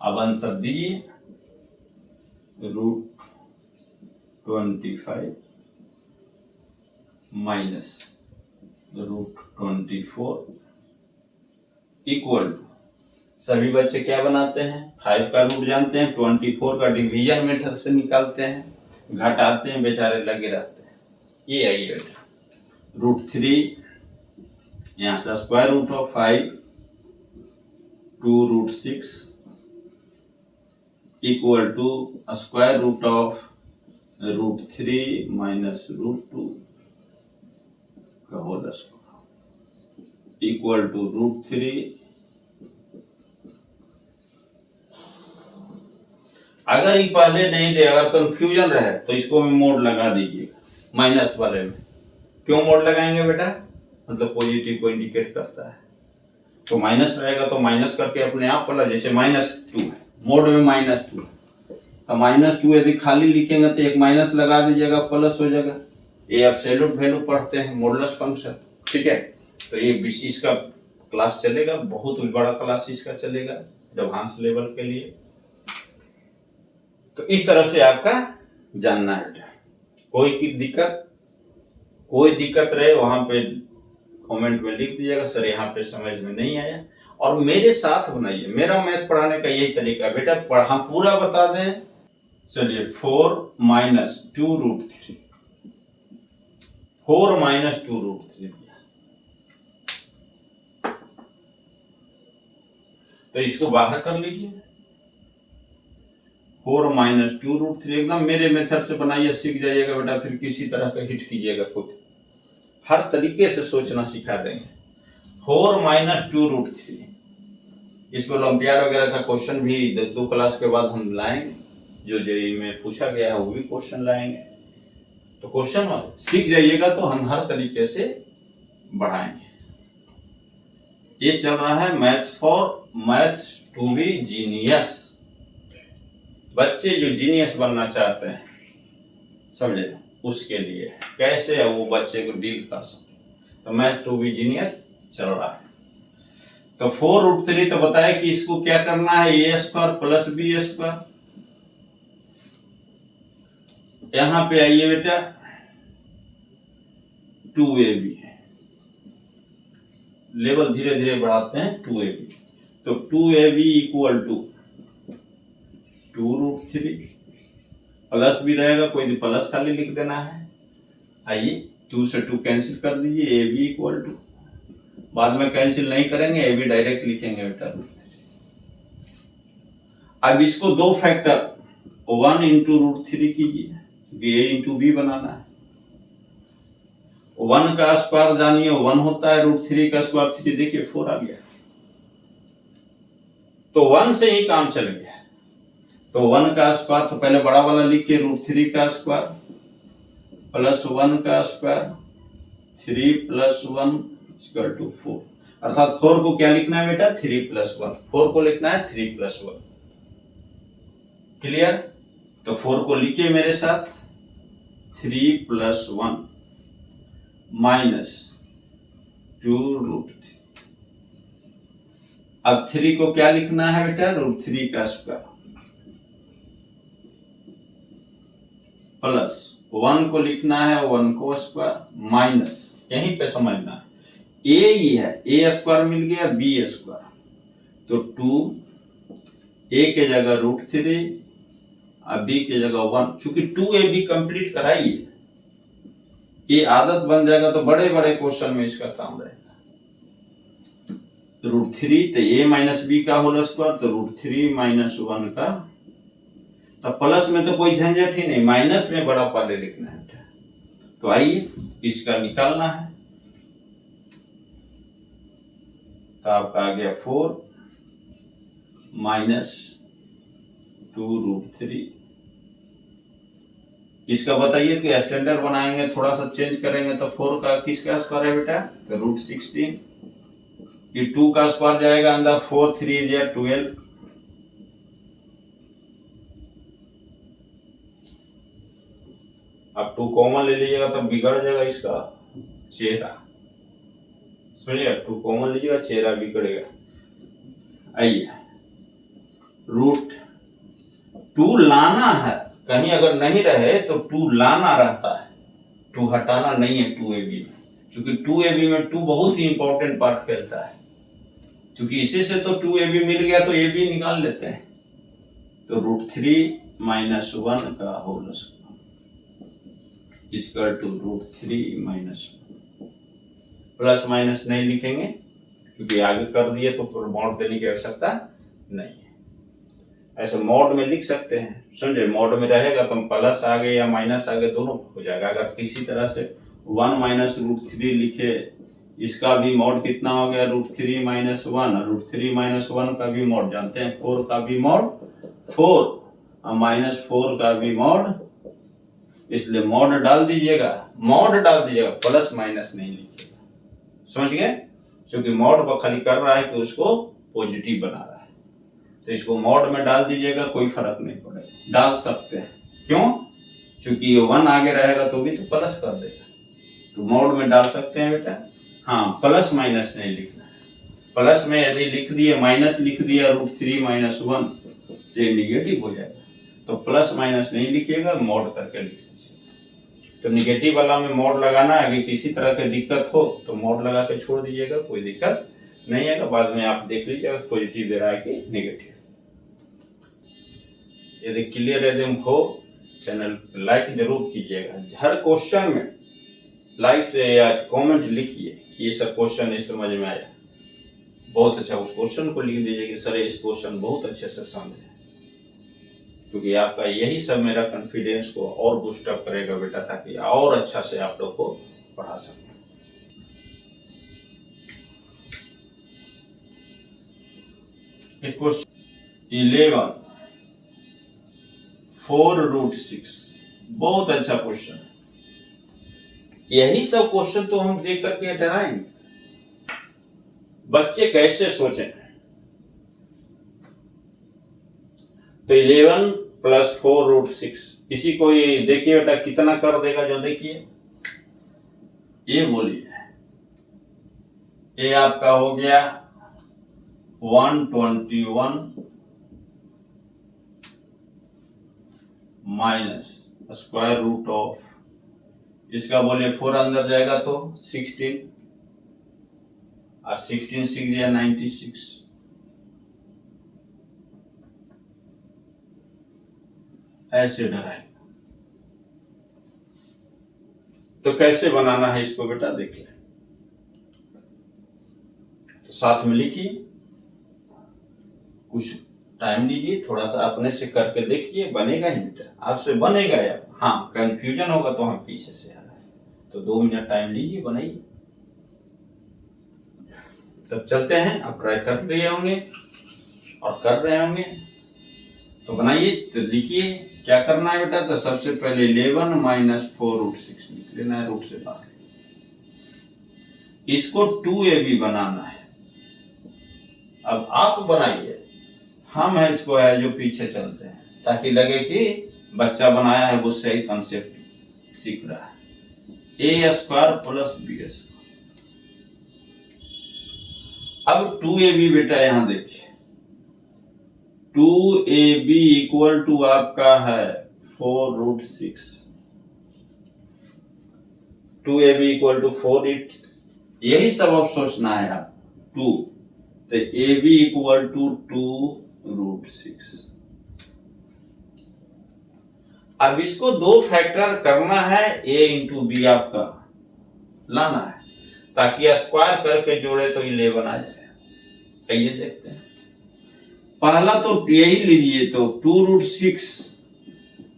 [SPEAKER 1] अब आंसर दीजिए, √25 -√24 इक्वल टू, सभी बच्चे क्या बनाते हैं, 5 का रूट जानते हैं, 24 का डिवीजन मेथड से निकालते हैं, घटाते हैं, बेचारे लगे रहते हैं। ये आइए बेटा, √3 यहाँ से √5 2√6 इक्वल टू √3 - √2 का होल स्क्वायर इक्वल टू √3। अगर ये पहले नहीं दे, अगर कंफ्यूजन रहे तो इसको में मोड लगा दीजिएगा, माइनस वाले में। क्यों मोड लगाएंगे बेटा, मतलब पॉजिटिव को इंडिकेट करता है। तो माइनस रहेगा तो माइनस करके अपने आप वाला, जैसे -2 है, मोड में -2 है, तो -2 यदि खाली लिखेंगे तो एक माइनस लगा दीजिएगा, प्लस हो जाएगा। ये एब्सोल्यूट वैल्यू पढ़ते हैं, मॉडुलस फंक्शन, ठीक है। तो ये इसका क्लास चलेगा, बहुत बड़ा क्लास इसका चलेगा एडवांस लेवल के लिए। तो इस तरह से आपका जानना है। कोई दिक्कत रहे वहां पे कमेंट में लिख दीजिएगा, सर यहाँ पे समझ में नहीं आया, और मेरे साथ बनाइए। मेरा मैथ पढ़ाने का यही तरीका बेटा, हम पूरा बता दें। चलिए 4 - 2√3, 4 - 2√3, तो इसको बाहर कर लीजिए। 4 - 2√3 एकदम मेरे मेथड से बनाइए, सीख जाइएगा बेटा, फिर किसी तरह का हिट कीजिएगा खुद, हर तरीके से सोचना सिखा देंगे। 4 - 2√3 इसको ओलंपियाड वगैरह का क्वेश्चन भी 2 क्लास के बाद हम लाएंगे, जो जेईई में पूछा गया है वो भी क्वेश्चन लाएंगे। तो क्वेश्चन सीख जाइएगा तो हम हर तरीके से बढ़ाएंगे। ये चल रहा है मैथ्स टू बी जीनियस, बच्चे जो जीनियस बनना चाहते हैं, समझे, उसके लिए कैसे वो बच्चे को डील कर सकते। तो मैथ टू बी जीनियस चल रहा है। तो 4√3 तो बताया कि इसको क्या करना है, a² + b²। यहां पे आइए बेटा 2ab, लेवल धीरे धीरे बढ़ाते हैं 2ab। तो 2ab = 2√3 प्लस भी रहेगा, कोई भी प्लस खाली लिख देना है। आइए 2 से 2 कैंसिल कर दीजिए, ab = बाद में कैंसिल नहीं करेंगे, ab डायरेक्ट लिखेंगे बेटा। अब इसको 2 फैक्टर 1 × √3 कीजिए, a × b बनाना है। 1 का स्क्वायर जानिए 1 होता है, √3 का स्क्वायर 3, देखिए 4 आ गया। तो 1 से ही काम चल गया। तो 1 का स्क्वायर तो पहले बड़ा वाला लिखिए, √3 का स्क्वायर + 1 का स्क्वायर, 3 + 1 = 4। अर्थात 4 को क्या लिखना है बेटा, 3 + 1, 4 को लिखना है 3 + 1। क्लियर? तो 4 को लिखिए मेरे साथ, 3 + 1 - 2√3। अब 3 को क्या लिखना है बेटा, √3 का स्क्वायर, प्लस 1 को लिखना है 1 को स्क्वायर, माइनस, यहीं पे समझना है, a ही है, a² मिल गया, b²। तो 2 a के जगह √3 और b के जगह 1। चूंकि 2ab कंप्लीट कराइए, ये आदत बन जाएगा तो बड़े बड़े क्वेश्चन में इसका काम रहेगा। √3 तो a - b का होल स्क्वायर, तो √3 - 1 का, तो प्लस में तो कोई झंझट ही नहीं, माइनस में बड़ा पहले लिखना है। तो आइए इसका निकालना है। तो आपका आ गया 4 - 2√3। इसका बताइए कि स्टैंडर्ड बनाएंगे, थोड़ा सा चेंज करेंगे। तो 4 का किसका स्क्वायर है बेटा, तो √16। ये 2 का स्क्वायर जाएगा अंदर, 4 3 = 12। अब 2 कॉमन ले लीजिएगा तब बिगड़ जाएगा इसका चेहरा, समझिएगा। 2 कॉमन लीजिएगा, चेहरा बिगड़ेगा। आइए √2 लाना है, कहीं अगर नहीं रहे तो 2 लाना रहता है, 2 हटाना नहीं है 2ab में। क्योंकि 2ab में 2 बहुत ही इंपॉर्टेंट पार्ट खेलता है। क्योंकि इसी से तो 2ab मिल गया, तो ab निकाल लेते हैं। तो √3 - 1 का होल स्क्वायर = √3 - 1। प्लस माइनस नहीं लिखेंगे, क्योंकि आगे कर दिए तो फिर मॉड देने की आवश्यकता नहीं है। ऐसे मॉड में लिख सकते हैं, समझे। मॉड में रहेगा तो प्लस आगे या माइनस आगे दोनों हो जाएगा। अगर किसी तरह से 1 - √3 लिखे, इसका भी मॉड कितना हो गया, √3 - 1। √3 - 1 का भी मॉड जानते हैं, 4 का भी मॉड 4 और -4 का भी मॉड, इसलिए मॉड डाल दीजिएगा, प्लस माइनस नहीं लिखिएगा, समझ गए। क्योंकि मॉड को खाली कर रहा है कि उसको पॉजिटिव बना रहा है। तो इसको मॉड में डाल दीजिएगा, कोई फर्क नहीं पड़ेगा, डाल सकते हैं। क्यों? क्योंकि 1 आगे रहेगा तो भी तो प्लस कर देगा, तो मॉड में डाल सकते हैं बेटा। हाँ, प्लस माइनस नहीं लिखना है। प्लस में यदि लिख दिए, माइनस लिख दिया √3 - 1 तो ये निगेटिव हो जाएगा। तो प्लस माइनस नहीं लिखिएगा, मॉड करके लिख दीजिएगा। तो निगेटिव वाला में मॉड लगाना है। अगर किसी तरह की दिक्कत हो तो मॉड लगा के छोड़ दीजिएगा, कोई दिक्कत नहीं है। बाद में आप देख लीजिएगा पॉजिटिव दे रहा है कि नेगेटिव। यदि क्लियर एकदम हो, चैनल लाइक जरूर कीजिएगा। हर क्वेश्चन में लाइक से या कमेंट लिखिए कि ये सब क्वेश्चन ये समझ में आया। बहुत अच्छा उस क्वेश्चन को लिख दीजिए कि सर इस क्वेश्चन बहुत अच्छे से समझे, क्योंकि आपका यही सब मेरा कॉन्फिडेंस को और बूस्ट अप करेगा बेटा, ताकि और अच्छा से आप लोग को पढ़ा सकें। क्वेश्चन 11 4√6, बहुत अच्छा क्वेश्चन। यही सब क्वेश्चन तो हम देख करके डराएंगे, बच्चे कैसे सोचें। तो 11 + 4√6, इसी को ये देखिए बेटा कितना कर देगा, जो देखिए ये बोलिए, ये आपका हो गया 121 माइनस स्क्वायर रूट ऑफ, इसका बोलिए 4 अंदर जाएगा तो 16, और 16 6 या 96, ऐसे डराएगा। तो कैसे बनाना है इसको बेटा देखिए, तो साथ में लिखिए, कुछ टाइम दीजिए, थोड़ा सा अपने से करके देखिए, बनेगा ही बेटा, आपसे बनेगा यार। हाँ कंफ्यूजन होगा तो हम पीछे से आ रहे हैं, तो 2 मिनट टाइम लीजिए, बनाइए। तब चलते हैं, आप ट्राई कर रहे होंगे और कर रहे होंगे, तो बनाइए। तो लिखिए क्या करना है बेटा, तो सबसे पहले 11 - 4√6 लिख लेना है, रूट से बाहर। इसको 2ab बनाना है। अब आप बनाइए, हम है इसको है जो पीछे चलते हैं, ताकि लगे कि बच्चा बनाया है वो सही कंसेप्ट सीख रहा है। a² + b²। अब 2ab बेटा यहां देखिए, 2ab = आपका है 4√6, 2ab = 4, यही सब अब सोचना है आप। 2 तो ab = 2√6। अब इसको 2 फैक्टर करना है, a × b आपका लाना है, ताकि स्क्वायर करके जोड़े तो 11 आ जाए। आइए देखते हैं। पहला तो यही लीजिए, तो 2√6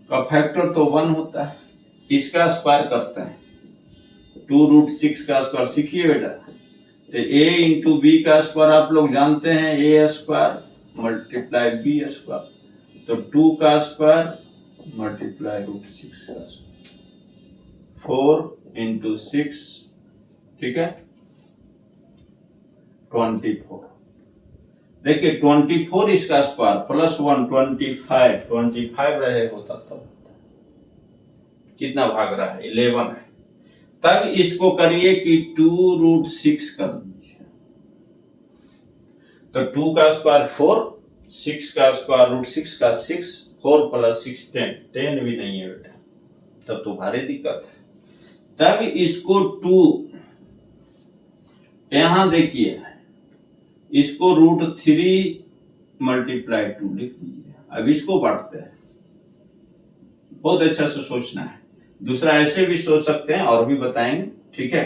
[SPEAKER 1] का फैक्टर तो 1 होता है, इसका स्क्वायर करते हैं। 2√6 का स्क्वायर सीखिए बेटा, तो a × b का स्क्वायर आप लोग जानते हैं, a² × b², तो 2 का स्क्वायर × √6 का स्क्वायर, 4 × 6, ठीक है, 24। देखिए 24 इसका स्क्वायर +1 25 रहे होता तब कितना भाग रहा है, 11 है। तब इसको करिए कि 2√6 कर दीजिए, तो 2 का स्क्वायर 4, 6 का स्क्वायर √6 का 6, 4 + 6 10 भी नहीं है बेटा, तब तो भारी दिक्कत है। तब इसको 2 यहां देखिए, इसको √3 × 2 लिख दीजिए। अब इसको बांटते हैं, बहुत अच्छा से सोचना है। दूसरा ऐसे भी सोच सकते हैं और भी बताएंगे, ठीक है,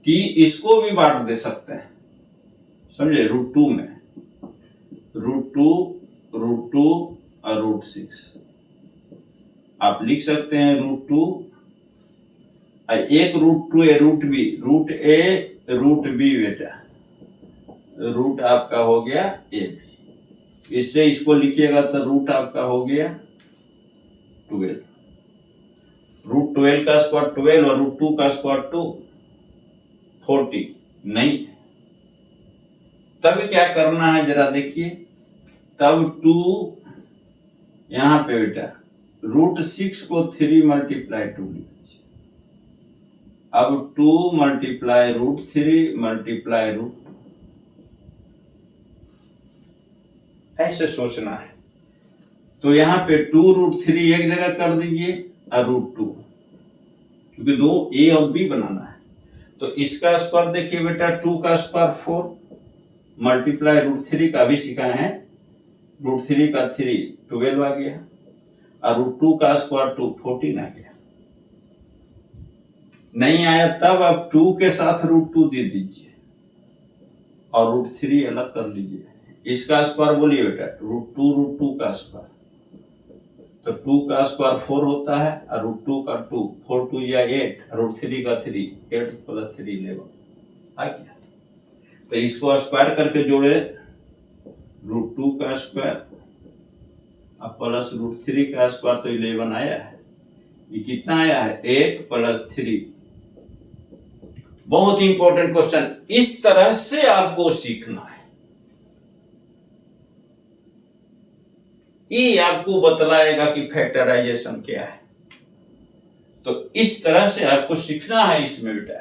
[SPEAKER 1] कि इसको भी बांट दे सकते हैं, समझे, √2 में, √2 और √6 आप लिख सकते हैं। √2 एक √2 √b बेटा, रूट आपका हो गया a b, इससे इसको लिखिएगा तो रूट आपका हो गया 12, √12 का स्क्वायर 12 और √2 का स्क्वायर 2, 40 नहीं। तब क्या करना है जरा देखिए, तब 2 यहां पे बेटा √6 को 3 × 2 लिखिए। अब 2 × √3 × √2, ऐसे सोचना है। तो यहाँ पे 2√3 एक जगह कर दीजिए और √2, क्योंकि 2 a और b बनाना है। तो इसका स्क्वायर देखिए बेटा, 2 का स्क्वायर 4 × √3 का भी सिखाए हैं, √3 का 3 12 आ गया, और √2 का स्क्वायर 2 14 आ गया। नहीं आया तब आप 2 के साथ √2 दे दीजिए, और √3 अलग कर लीजिए। इसका स्क्वायर बोलिए बेटा, √2 का स्क्वायर, तो 2 का स्क्वायर 4 होता है, और √2 का 2, 4 2 या 8, √3 का 3, 8 + 3 11 आ गया। तो इसको स्क्वायर करके जोड़े, √2 का स्क्वायर अब प्लस √3 का स्क्वायर, तो 11 आया है। ये कितना आया है? 8 + 3। बहुत इंपॉर्टेंट क्वेश्चन, इस तरह से आपको सीखना है। ये आपको बतलाएगा कि फैक्टराइजेशन क्या है, तो इस तरह से आपको सीखना है इसमें बेटा।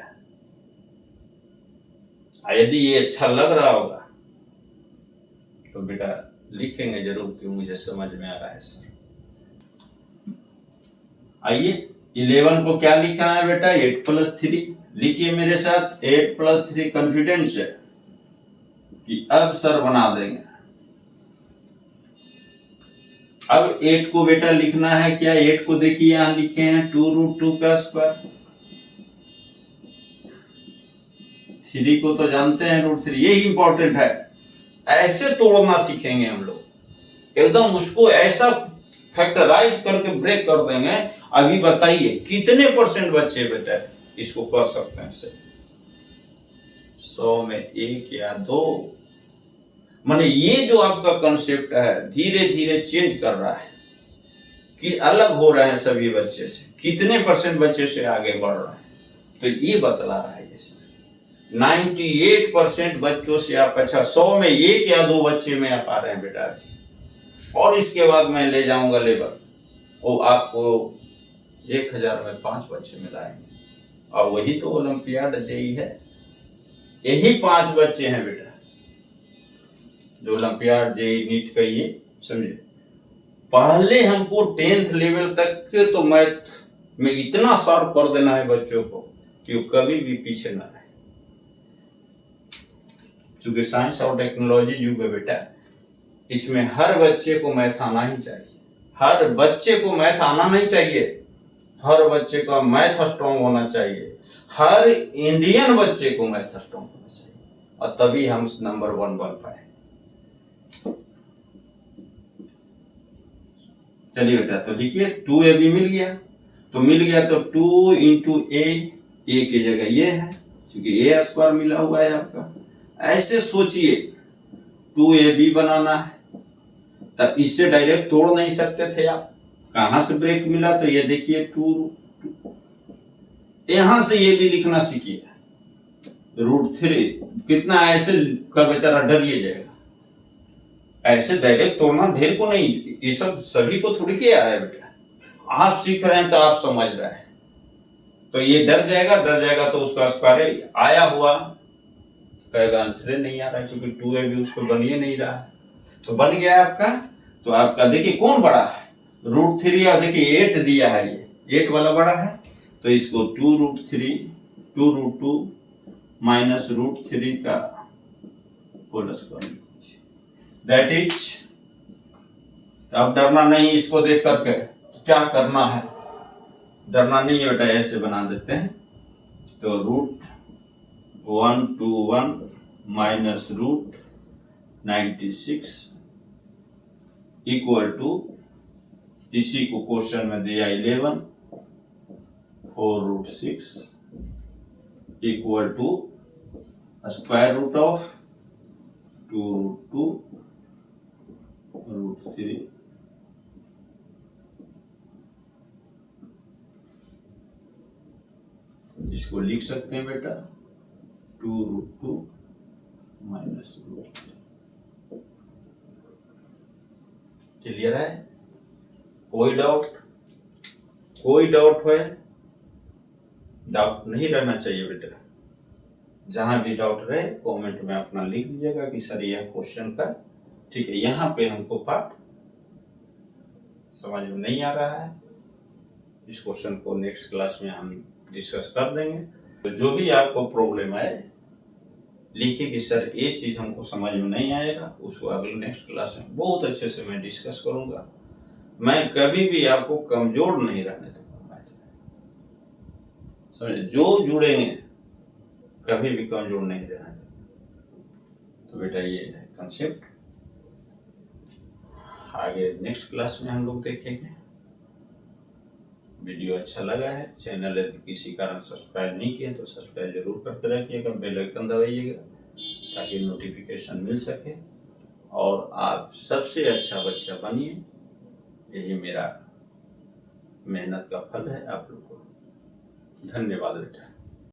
[SPEAKER 1] यदि ये अच्छा लग रहा होगा तो बेटा लिखेंगे जरूर कि मुझे समझ में आ रहा है सर। आइए 11 को क्या लिखना है बेटा? 8 + 3 लिखिए मेरे साथ। 8 + 3 कॉन्फिडेंस है कि अब सर बना देंगे। अब 8 को बेटा लिखना है क्या? 8 को देखिए यहां लिखे हैं 2√2 का स्क्वायर। 3 को तो जानते हैं √3, यही इंपॉर्टेंट है। ऐसे तोड़ना सीखेंगे हम लोग, एकदम उसको ऐसा फैक्टराइज करके ब्रेक कर देंगे। अभी बताइए कितने % बच्चे बेटा इसको कर सकते हैं सही? 100 में 1 या 2। माने ये जो आपका कंसेप्ट है धीरे धीरे चेंज कर रहा है कि अलग हो रहे हैं सभी बच्चे से, कितने % बच्चे से आगे बढ़ रहे हैं, तो ये बतला रहा है। जैसे 98% बच्चों से आप, अच्छा 100 में 1 या 2 बच्चे में आप आ रहे हैं बेटा, और इसके बाद मैं ले जाऊंगा लेवल, वो आपको 1000 में 5 बच्चे मिलाएंगे, और वही तो ओलंपियाड जेई है। यही 5 बच्चे हैं बेटा जो ओलंपियाड जेई नीट का, ये समझे। पहले हमको 10th लेवल तक के तो मैथ में इतना शार्प कर देना है बच्चों को कि वो कभी भी पीछे ना रहे। चूंकि साइंस और टेक्नोलॉजी युग है बेटा, इसमें हर बच्चे को मैथ आना ही चाहिए। हर बच्चे को मैथ आना नहीं चाहिए, हर बच्चे का मैथ स्ट्रॉन्ग होना चाहिए। हर इंडियन बच्चे को मैथ स्ट्रॉन्ग होना चाहिए, और तभी हम नंबर 1 बन पाए। चलिए बेटा, तो लिखिए 2ab मिल गया, तो मिल गया तो 2 × a की जगह ये है, क्योंकि a स्क्वायर मिला हुआ है आपका। ऐसे सोचिए 2ab बनाना है, तब इससे डायरेक्ट तोड़ नहीं सकते थे आप। कहां से ब्रेक मिला? तो ये देखिए 2, यहां से ये भी लिखना सीखिए √3 कितना, ऐसे का बेचारा डर ये जाएगा। ऐसे डायरेक्ट तोड़ना ढेर को नहीं, ये सब सभी को थोड़ी किया है बेटा। आप सीख रहे हैं तो आप समझ रहे हैं, तो ये डर जाएगा तो उसका स्क्वायर आया हुआ कहेगा आंसर नहीं आ रहा है, क्योंकि 2ab उसको बन ही नहीं रहा है। तो बन गया आपका। तो आपका देखिए कौन बड़ा है? √3, और देखिए 8 दिया है, ये 8 वाला बड़ा है, तो इसको 2√3 2√2 माइनस √3 का होल स्क्वायर, दैट इज। अब डरना नहीं इसको देख करके, क्या करना है, डरना नहीं है बेटा, ऐसे बना देते हैं। तो √121 माइनस √96 इक्वल टू, इसी को क्वेश्चन में दिया 11, 4√6 equal to square root of 2√2 √3 इसको लिख सकते हैं बेटा 2√2 माइनस √3। क्लियर है? कोई डाउट? कोई डाउट है? डाउट नहीं रहना चाहिए बेटा। जहां भी डाउट रहे कमेंट में अपना लिख दीजिएगा कि सर यह क्वेश्चन का ठीक है, यहाँ पे हमको पार्ट समझ में नहीं आ रहा है, इस क्वेश्चन को नेक्स्ट क्लास में हम डिस्कस कर देंगे। तो जो भी आपको प्रॉब्लम है लिखिए कि सर ये चीज़ हमको समझ में नहीं आएगा, उसको अगले नेक्स्ट क्लास में बहुत अच्छे से मैं डिस्कस करूँगा। मैं कभी भी आपको कमजोर नहीं रहने दूंगा, समझे? जो जुड़ेंगे कभी भी कमजोर नहीं रहना। तो बेटा ये है कंसेप्ट। आगे नेक्स्ट क्लास में हम लोग देखेंगे। वीडियो अच्छा लगा है, चैनल यदि किसी कारण सब्सक्राइब नहीं किए तो सब्सक्राइब जरूर करके रखिएगा, बेल आइकन दबाइएगा ताकि नोटिफिकेशन मिल सके और आप सबसे अच्छा बच्चा बनिए। यही मेरा मेहनत का फल है आप लोग को। धन्यवाद बेटा।